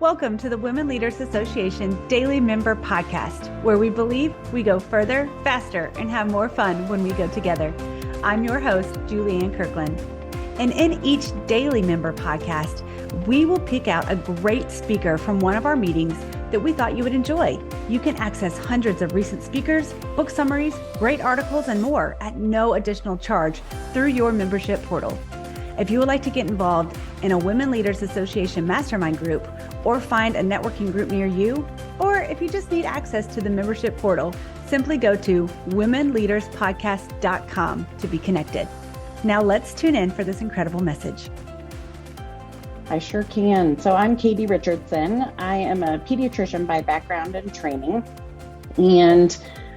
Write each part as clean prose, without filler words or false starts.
Welcome to the Women Leaders Association Daily Member Podcast, where we believe we go further, faster, and have more fun when we go together. I'm your host, Julianne Kirkland. And in each Daily Member Podcast, we will pick out a great speaker from one of our meetings that we thought you would enjoy. You can access hundreds of recent speakers, book summaries, great articles, and more at no additional charge through your membership portal. If you would like to get involved in a Women Leaders Association mastermind group or find a networking group near you, or if you just need access to the membership portal, simply go to womenleaderspodcast.com to be connected. Now let's tune in for this incredible message. I sure can. So I'm Katie Richardson. I am a pediatrician by background and training, and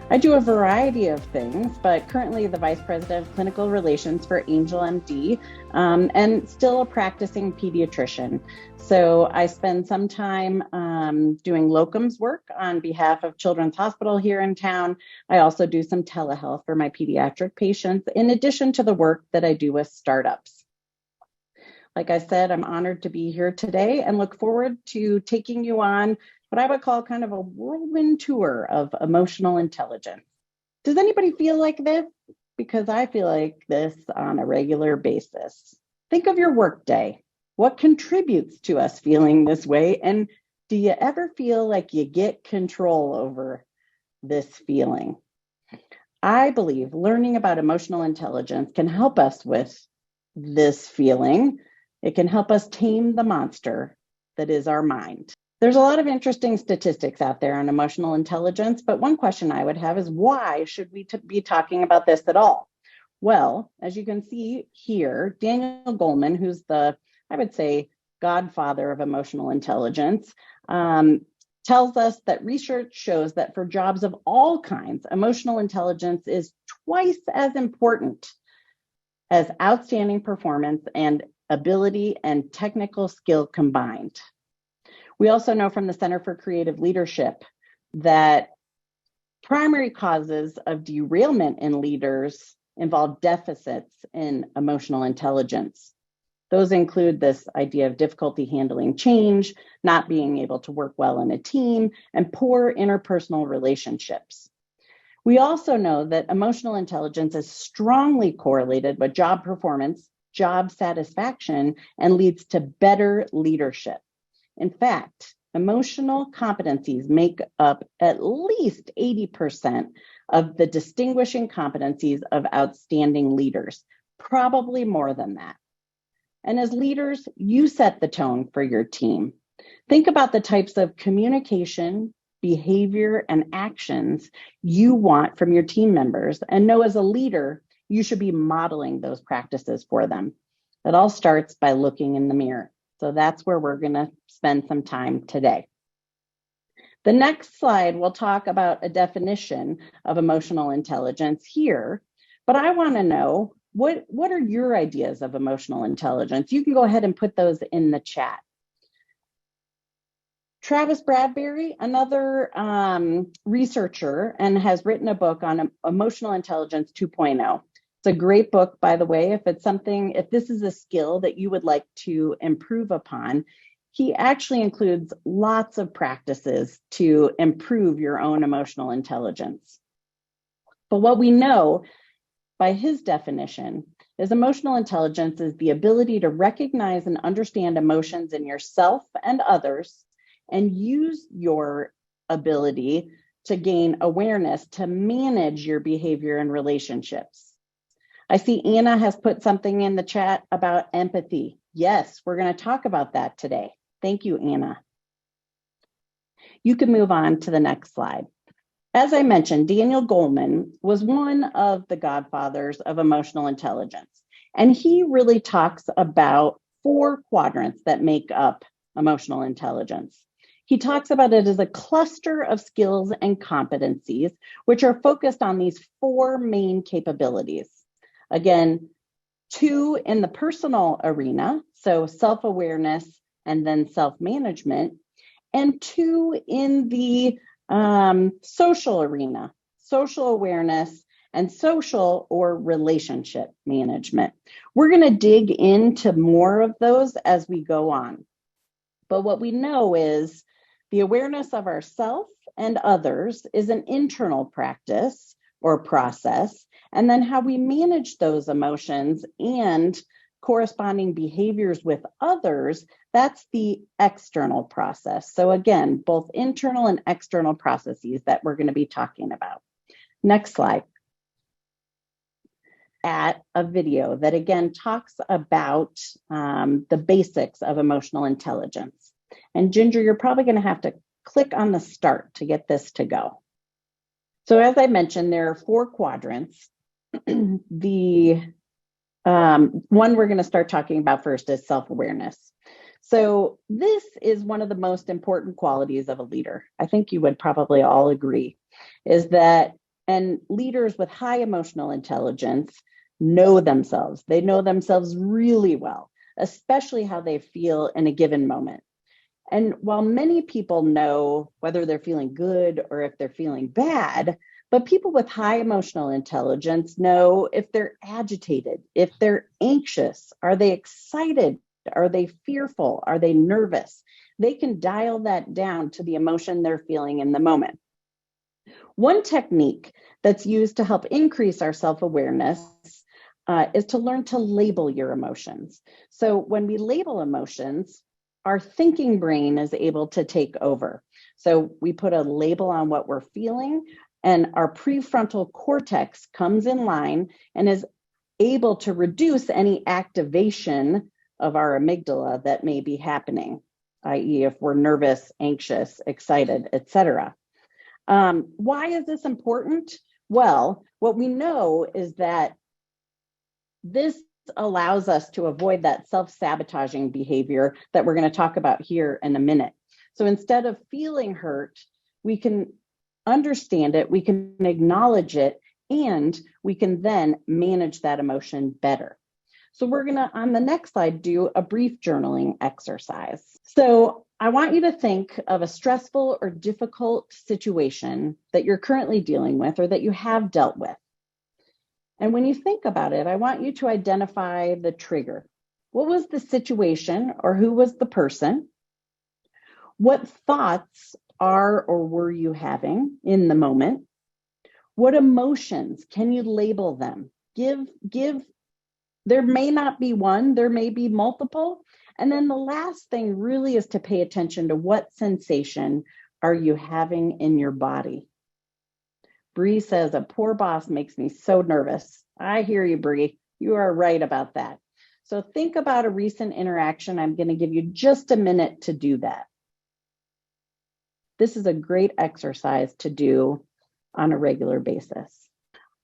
I do a variety of things, but currently the Vice President of Clinical Relations for Angel MD, and still a practicing pediatrician. So I spend some time doing locums work on behalf of Children's Hospital here in town. I also do some telehealth for my pediatric patients, in addition to the work that I do with startups. Like I said, I'm honored to be here today and look forward to taking you on what I would call kind of a whirlwind tour of emotional intelligence. Does anybody feel like this? Because I feel like this on a regular basis. Think of your workday. What contributes to us feeling this way? And do you ever feel like you get control over this feeling? I believe learning about emotional intelligence can help us with this feeling. It can help us tame the monster that is our mind. There's a lot of interesting statistics out there on emotional intelligence, but one question I would have is why should we be talking about this at all? Well, as you can see here, Daniel Goleman, who's the, I would say, godfather of emotional intelligence, tells us that research shows that for jobs of all kinds, emotional intelligence is twice as important as outstanding performance and ability and technical skill combined. We also know from the Center for Creative Leadership that primary causes of derailment in leaders involve deficits in emotional intelligence. Those include this idea of difficulty handling change, not being able to work well in a team, and poor interpersonal relationships. We also know that emotional intelligence is strongly correlated with job performance, job satisfaction, and leads to better leadership. In fact, emotional competencies make up at least 80% of the distinguishing competencies of outstanding leaders, probably more than that. And as leaders, you set the tone for your team. Think about the types of communication, behavior, and actions you want from your team members, and know as a leader, you should be modeling those practices for them. It all starts by looking in the mirror. So that's where we're going to spend some time today. The next slide will talk about a definition of emotional intelligence here, but I want to know what are your ideas of emotional intelligence? You can go ahead and put those in the chat. Travis Bradbury, another researcher, and has written a book on emotional intelligence 2.0. It's a great book, by the way. If this is a skill that you would like to improve upon, he actually includes lots of practices to improve your own emotional intelligence. But what we know by his definition is emotional intelligence is the ability to recognize and understand emotions in yourself and others, and use your ability to gain awareness to manage your behavior and relationships. I see Anna has put something in the chat about empathy. Yes, we're going to talk about that today. Thank you, Anna. You can move on to the next slide. As I mentioned, Daniel Goleman was one of the godfathers of emotional intelligence, and he really talks about 4 quadrants that make up emotional intelligence. He talks about it as a cluster of skills and competencies, which are focused on these 4 main capabilities. Again, 2 in the personal arena, so self-awareness and then self-management, and 2 in the social arena, social awareness and social or relationship management. We're going to dig into more of those as we go on. But what we know is the awareness of ourself and others is an internal practice or process. And then how we manage those emotions and corresponding behaviors with others, that's the external process. So again, both internal and external processes that we're going to be talking about. Next slide. At a video that again talks about the basics of emotional intelligence. And Ginger, you're probably going to have to click on the start to get this to go. So as I mentioned, there are 4 quadrants. The one we're going to start talking about first is self-awareness. So this is one of the most important qualities of a leader. I think you would probably all agree, is that, and leaders with high emotional intelligence know themselves. They know themselves really well, especially how they feel in a given moment. And while many people know whether they're feeling good or if they're feeling bad, but people with high emotional intelligence know if they're agitated, if they're anxious, are they excited, are they fearful, are they nervous? They can dial that down to the emotion they're feeling in the moment. One technique that's used to help increase our self-awareness is to learn to label your emotions. So when we label emotions, our thinking brain is able to take over. So we put a label on what we're feeling, and our prefrontal cortex comes in line and is able to reduce any activation of our amygdala that may be happening, i.e. if we're nervous, anxious, excited, etc. Why is this important? Well, what we know is that this allows us to avoid that self-sabotaging behavior that we're going to talk about here in a minute. So instead of feeling hurt, we can understand it, we can acknowledge it, and we can then manage that emotion better. So we're going to, on the next slide, do a brief journaling exercise. So I want you to think of a stressful or difficult situation that you're currently dealing with or that you have dealt with. And when you think about it, I want you to identify the trigger. What was the situation or who was the person? What thoughts are or were you having in the moment? What emotions? Can you label them? There may not be one, there may be multiple. And then the last thing really is to pay attention to what sensation are you having in your body. Bree says, a poor boss makes me so nervous. I hear you, Bree. You are right about that. So think about a recent interaction. I'm going to give you just a minute to do that. This is a great exercise to do on a regular basis.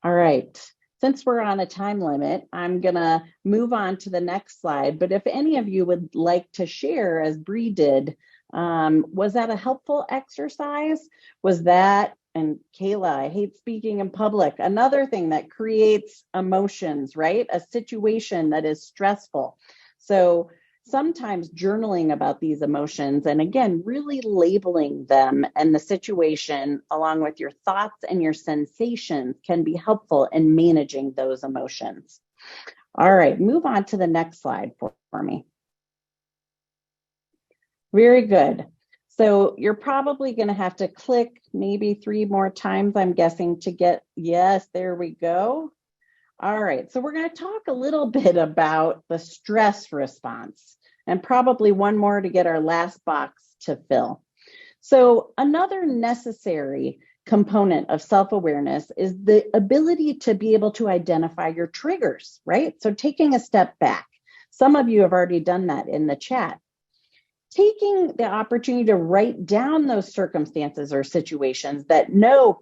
All right. Since we're on a time limit, I'm going to move on to the next slide. But if any of you would like to share, as Bree did, was that a helpful exercise? Was that, and Kayla, I hate speaking in public, another thing that creates emotions, right? A situation that is stressful. So sometimes journaling about these emotions, and again, really labeling them and the situation along with your thoughts and your sensations can be helpful in managing those emotions. All right, move on to the next slide for me. Very good. So you're probably going to have to click maybe 3 more times, I'm guessing, to get, yes, there we go. All right, so we're going to talk a little bit about the stress response and probably one more to get our last box to fill. So another necessary component of self-awareness is the ability to be able to identify your triggers, right? So taking a step back. Some of you have already done that in the chat. Taking the opportunity to write down those circumstances or situations that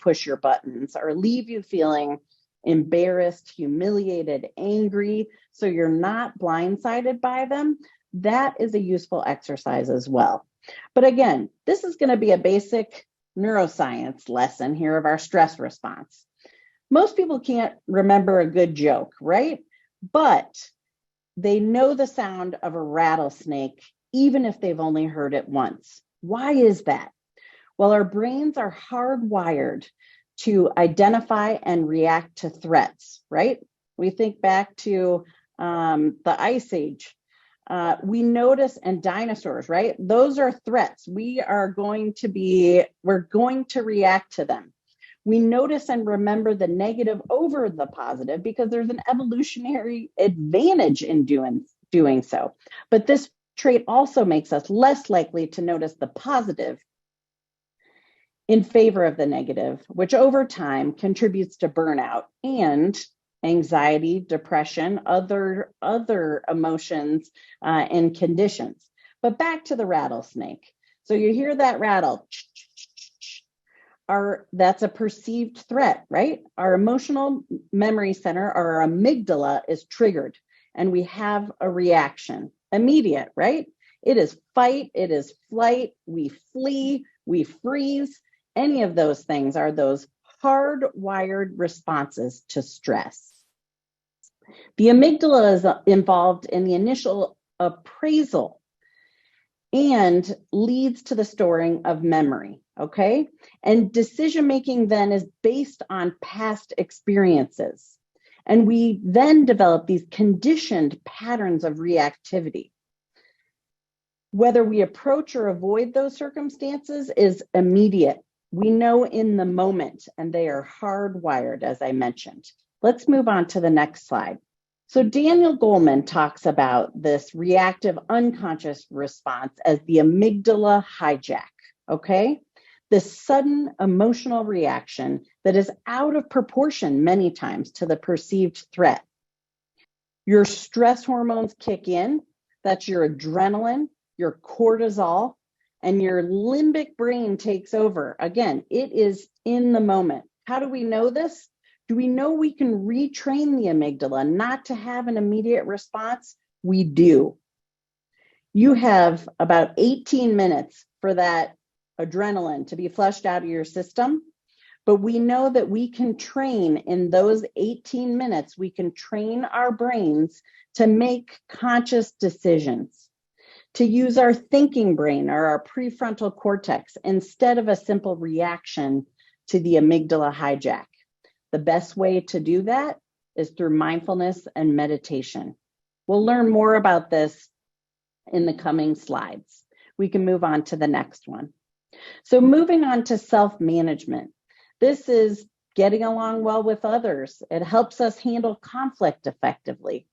push your buttons or leave you feeling embarrassed, humiliated, angry, so you're not blindsided by them, that is a useful exercise as well. But again, this is going to be a basic neuroscience lesson here of our stress response. Most people can't remember a good joke, right? But they know the sound of a rattlesnake even if they've only heard it once. Why is that? Well, our brains are hardwired to identify and react to threats, right? We think back to the Ice Age. We notice, and dinosaurs, right? Those are threats. We're going to react to them. We notice and remember the negative over the positive because there's an evolutionary advantage in doing so. But this trait also makes us less likely to notice the positive in favor of the negative, which over time contributes to burnout and anxiety, depression, other emotions and conditions. But back to the rattlesnake. So you hear that rattle. That's a perceived threat, right? Our emotional memory center, our amygdala, is triggered, and we have a reaction, immediate, right? It is fight, it is flight, we flee, we freeze. Any of those things are those hardwired responses to stress. The amygdala is involved in the initial appraisal and leads to the storing of memory, okay? And decision-making then is based on past experiences. And we then develop these conditioned patterns of reactivity. Whether we approach or avoid those circumstances is immediate. We know in the moment, and they are hardwired, as I mentioned. Let's move on to the next slide. So Daniel Goleman talks about this reactive unconscious response as the amygdala hijack, okay? The sudden emotional reaction that is out of proportion many times to the perceived threat. Your stress hormones kick in, that's your adrenaline, your cortisol, and your limbic brain takes over. Again, it is in the moment. How do we know this? Do we know we can retrain the amygdala not to have an immediate response? We do. You have about 18 minutes for that adrenaline to be flushed out of your system, but we know that we can train in those 18 minutes, we can train our brains to make conscious decisions, to use our thinking brain or our prefrontal cortex instead of a simple reaction to the amygdala hijack. The best way to do that is through mindfulness and meditation. We'll learn more about this in the coming slides. We can move on to the next one. So moving on to self-management. This is getting along well with others. It helps us handle conflict effectively.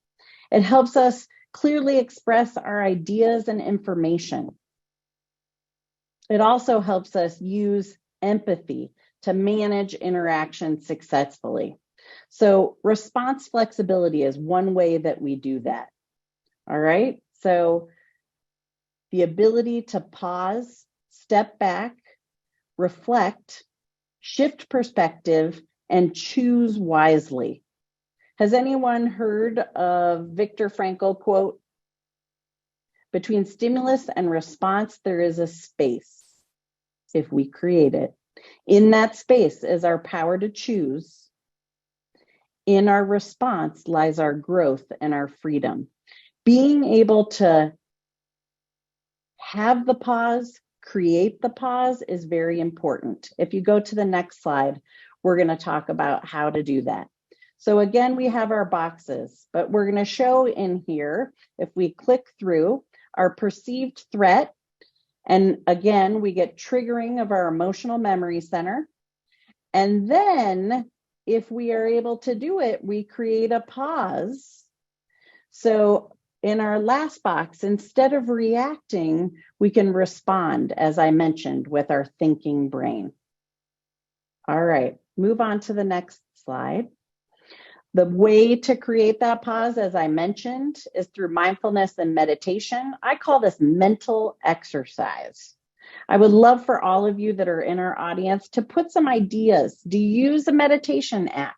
It helps us clearly express our ideas and information. It also helps us use empathy to manage interactions successfully. So response flexibility is one way that we do that. All right. So the ability to pause, step back, reflect, shift perspective, and choose wisely. Has anyone heard of Viktor Frankl quote? Between stimulus and response, there is a space if we create it. In that space is our power to choose. In our response lies our growth and our freedom. Being able to have the pause, create the pause is very important. If you go to the next slide, we're going to talk about how to do that. So again, we have our boxes, but we're going to show in here, if we click through, our perceived threat. And again, we get triggering of our emotional memory center. And then if we are able to do it, we create a pause. So in our last box, instead of reacting, we can respond, as I mentioned, with our thinking brain. All right, move on to the next slide. The way to create that pause, as I mentioned, is through mindfulness and meditation. I call this mental exercise. I would love for all of you that are in our audience to put some ideas. Do you use a meditation app?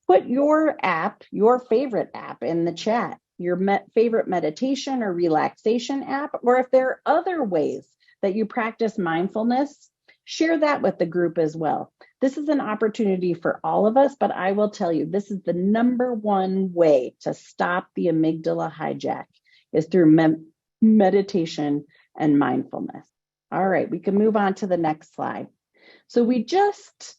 Put your app, your favorite app, in the chat, your favorite meditation or relaxation app, or if there are other ways that you practice mindfulness, share that with the group as well. This is an opportunity for all of us, but I will tell you, this is the number one way to stop the amygdala hijack is through meditation and mindfulness. All right, we can move on to the next slide. So we just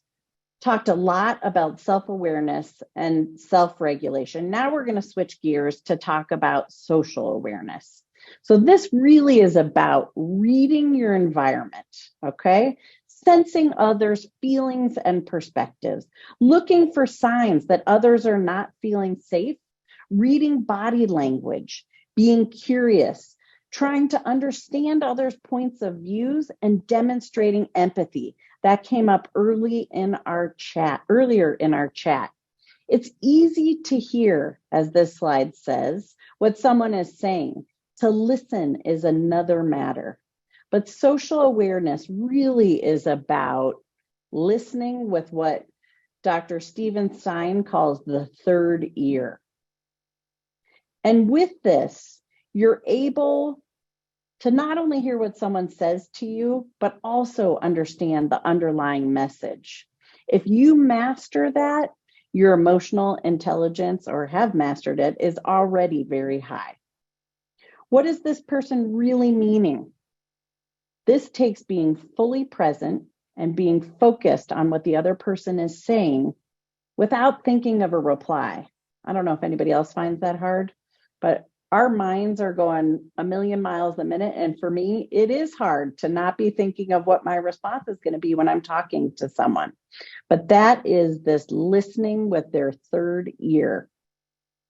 talked a lot about self-awareness and self-regulation. Now we're going to switch gears to talk about social awareness. So this really is about reading your environment, okay? Sensing others' feelings and perspectives, looking for signs that others are not feeling safe, reading body language, being curious, trying to understand others' points of views, and demonstrating empathy. That came up earlier in our chat. It's easy to hear, as this slide says, what someone is saying. To listen is another matter. But social awareness really is about listening with what Dr. Stephen Stein calls the third ear. And with this, you're able to not only hear what someone says to you, but also understand the underlying message. If you master that, your emotional intelligence, or have mastered it, is already very high. What is this person really meaning? This takes being fully present and being focused on what the other person is saying without thinking of a reply. I don't know if anybody else finds that hard, but our minds are going a million miles a minute. And for me, it is hard to not be thinking of what my response is going to be when I'm talking to someone. But that is this listening with their third ear.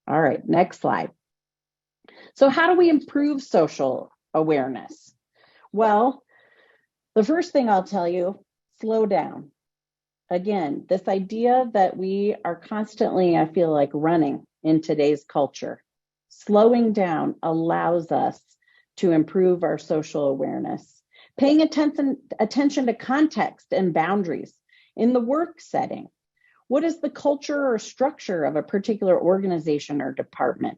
All right, next slide. So how do we improve social awareness? Well, the first thing I'll tell you, slow down. Again, this idea that we are constantly, I feel like, running in today's culture. Slowing down allows us to improve our social awareness. Paying attention to context and boundaries in the work setting. What is the culture or structure of a particular organization or department?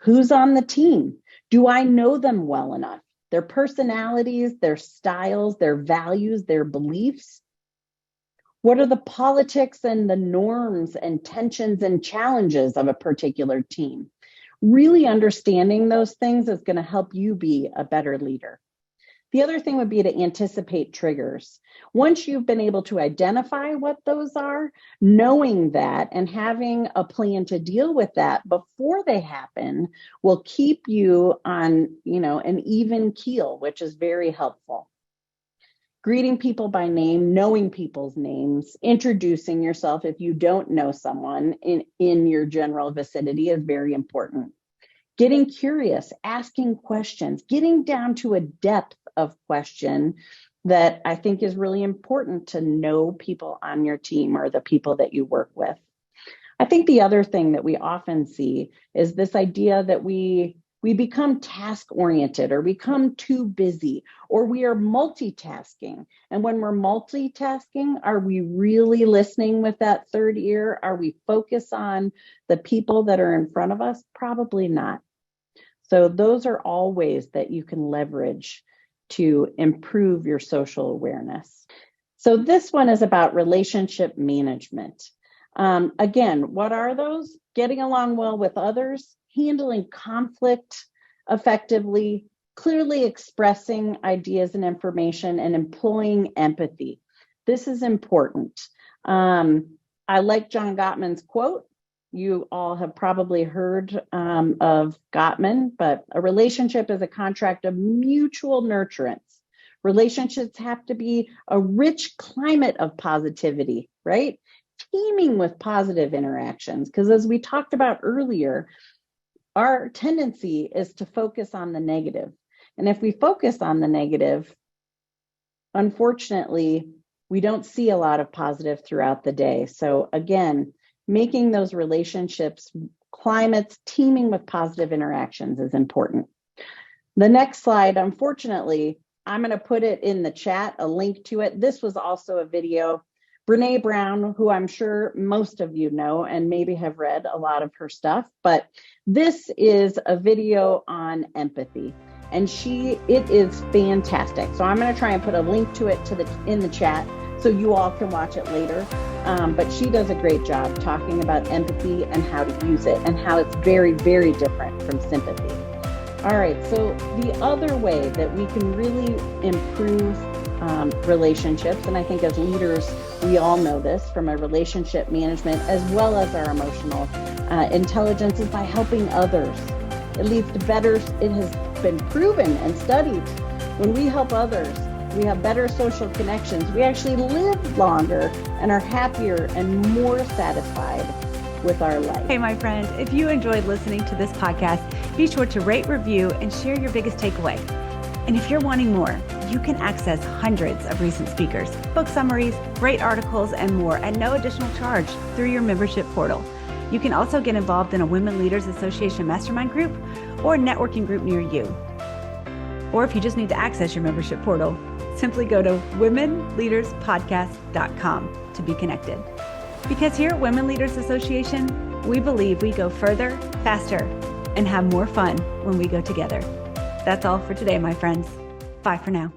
Who's on the team? Do I know them well enough? Their personalities, their styles, their values, their beliefs? What are the politics and the norms and tensions and challenges of a particular team? Really understanding those things is going to help you be a better leader. The other thing would be to anticipate triggers. Once you've been able to identify what those are, knowing that and having a plan to deal with that before they happen will keep you on, an even keel, which is very helpful. Greeting people by name, knowing people's names, introducing yourself if you don't know someone in your general vicinity is very important. Getting curious, asking questions, getting down to a depth of question that I think is really important to know people on your team or the people that you work with. I think the other thing that we often see is this idea that we become task-oriented or become too busy, or we are multitasking. And when we're multitasking, are we really listening with that third ear? Are we focused on the people that are in front of us? Probably not. So those are all ways that you can leverage to improve your social awareness. So this one is about relationship management. Again, what are those? Getting along well with others, handling conflict effectively, clearly expressing ideas and information, and employing empathy. This is important. I like John Gottman's quote. You all have probably heard of Gottman, but a relationship is a contract of mutual nurturance. Relationships have to be a rich climate of positivity, right? Teeming with positive interactions, because as we talked about earlier, our tendency is to focus on the negative. And if we focus on the negative, unfortunately, we don't see a lot of positive throughout the day. So again, making those relationships, climates teeming with positive interactions is important. The next slide, unfortunately, I'm going to put it in the chat, a link to it. This was also a video. Brene Brown, who I'm sure most of you know and maybe have read a lot of her stuff, but this is a video on empathy, and it is fantastic. So I'm going to try and put a link to it in the chat so you all can watch it later. But she does a great job talking about empathy and how to use it and how it's very, very different from sympathy. All right, so the other way that we can really improve relationships. And I think as leaders, we all know this from a relationship management as well as our emotional intelligence is by helping others. It leads to better, it has been proven and studied. When we help others, we have better social connections. We actually live longer and are happier and more satisfied with our life. Hey, my friend, if you enjoyed listening to this podcast, be sure to rate, review, and share your biggest takeaway. And if you're wanting more, you can access hundreds of recent speakers, book summaries, great articles, and more at no additional charge through your membership portal. You can also get involved in a Women Leaders Association mastermind group or a networking group near you. Or if you just need to access your membership portal, simply go to womenleaderspodcast.com to be connected. Because here at Women Leaders Association, we believe we go further, faster, and have more fun when we go together. That's all for today, my friends. Bye for now.